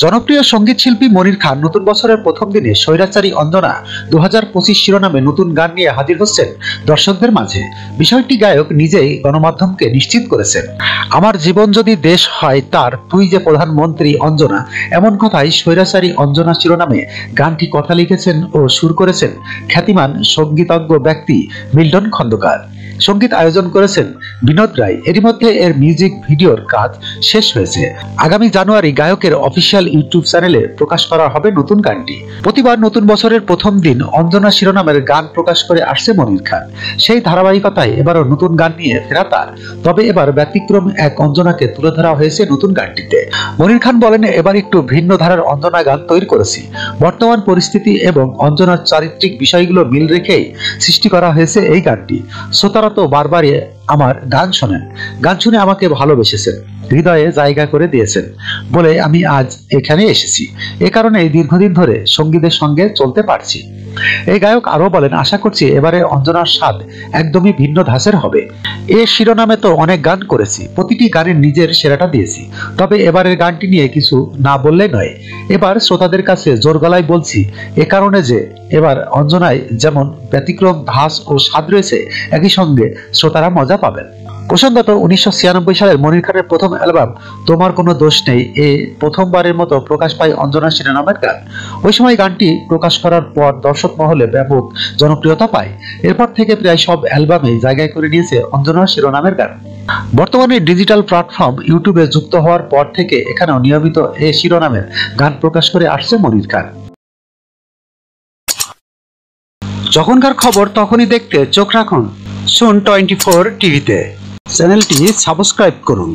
জনপ্রিয় সঙ্গীত শিল্পী মনির খান নতুন বছরের প্রথম দিনে স্বৈরাচারী অঞ্জনা 2025 শিরোনামে নতুন গান নিয়ে হাজির হচ্ছেন দর্শকদের মাঝে। বিষয়টি গায়ক নিজেই গণমাধ্যমকে নিশ্চিত করেছেন। আমার জীবন যদি দেশ হয় তার, তুই যে প্রধানমন্ত্রী অঞ্জনা, এমন কথাই স্বৈরাচারী অঞ্জনা শিরোনামে গানটি কথা লিখেছেন ও সুর করেছেন খ্যাতিমান সঙ্গীতজ্ঞ ব্যক্তি মিল্টন খন্দকার। সঙ্গীত আয়োজন করেছেন বিনোদ রায়। এরই মধ্যে এর মিউজিক ভিডিওর কাজ শেষ হয়েছে। আগামী জানুয়ারি গায়কের অফিসিয়াল ইউটিউব চ্যানেলে প্রকাশ করা হবে নতুন গানটি। প্রতিবার নতুন বছরের প্রথম দিন অঞ্জনা শিরোনামের গান প্রকাশ করে আসছে মনির খান। সেই ধারাবাহিকতায় এবারও নতুন গান নিয়ে ফেরা তার। তবে এবার ব্যতিক্রম এক অঞ্জনাকে তুলে ধরা হয়েছে নতুন গানটিতে। মনির খান বলেন, এবার একটু ভিন্ন ধারার অঞ্জনা গান তৈরি করেছি। বর্তমান পরিস্থিতি এবং অঞ্জনার চারিত্রিক বিষয়গুলো মিল রেখেই সৃষ্টি করা হয়েছে এই গানটি। শ্রোতারা তো বারবারই আমার গান শোনেন, গান শুনে আমাকে ভালোবেসেছেন, হৃদয়ে জায়গা করে দিয়েছেন বলে আমি আজ এখানে এসেছি। এ কারণে দীর্ঘদিন ধরে সঙ্গীতের সঙ্গে চলতে পারছি। এই গায়ক আরো বলেন, আশা করছি এবারে অঞ্জনার স্বাদ একদমই ভিন্ন ধাঁচের হবে। এ শিরোনামে তো অনেক গান করেছি, প্রতিটি গানের নিজের সেরাটা দিয়েছি। তবে এবারের গানটি নিয়ে কিছু না বললে নয়। এবার শ্রোতাদের কাছে জোর গলায় বলছি, এ কারণে যে এবার অঞ্জনায় যেমন ব্যতিক্রম ধাঁচ ও স্বাদ রয়েছে, একই সঙ্গে শ্রোতারা মজা পাবেন। প্রসঙ্গত 1996 সালের মনির খানের প্রথম অ্যালবাম তোমার কোনো দোষ নেই এ প্রথমবারের মতো প্রকাশ পায় অঞ্জনা শিরোনামের গান। ওই সময় গানটি প্রকাশ করার পর দর্শক মহলে ব্যাপক জনপ্রিয়তা পায়। এরপর থেকে প্রায় সব অ্যালবামে জায়গায় করে নিয়েছে অঞ্জনা শিরোনামের গান। বর্তমানে ডিজিটাল প্ল্যাটফর্ম ইউটিউবে যুক্ত হওয়ার পর থেকে এখানেও নিয়মিত এ শিরোনামের গান প্রকাশ করে আসছে মনির খান। যখনকার খবর তখনই দেখতে চোখ রাখুন সুন 24 টিভিতে। চ্যানেলটি সাবস্ক্রাইব করুন।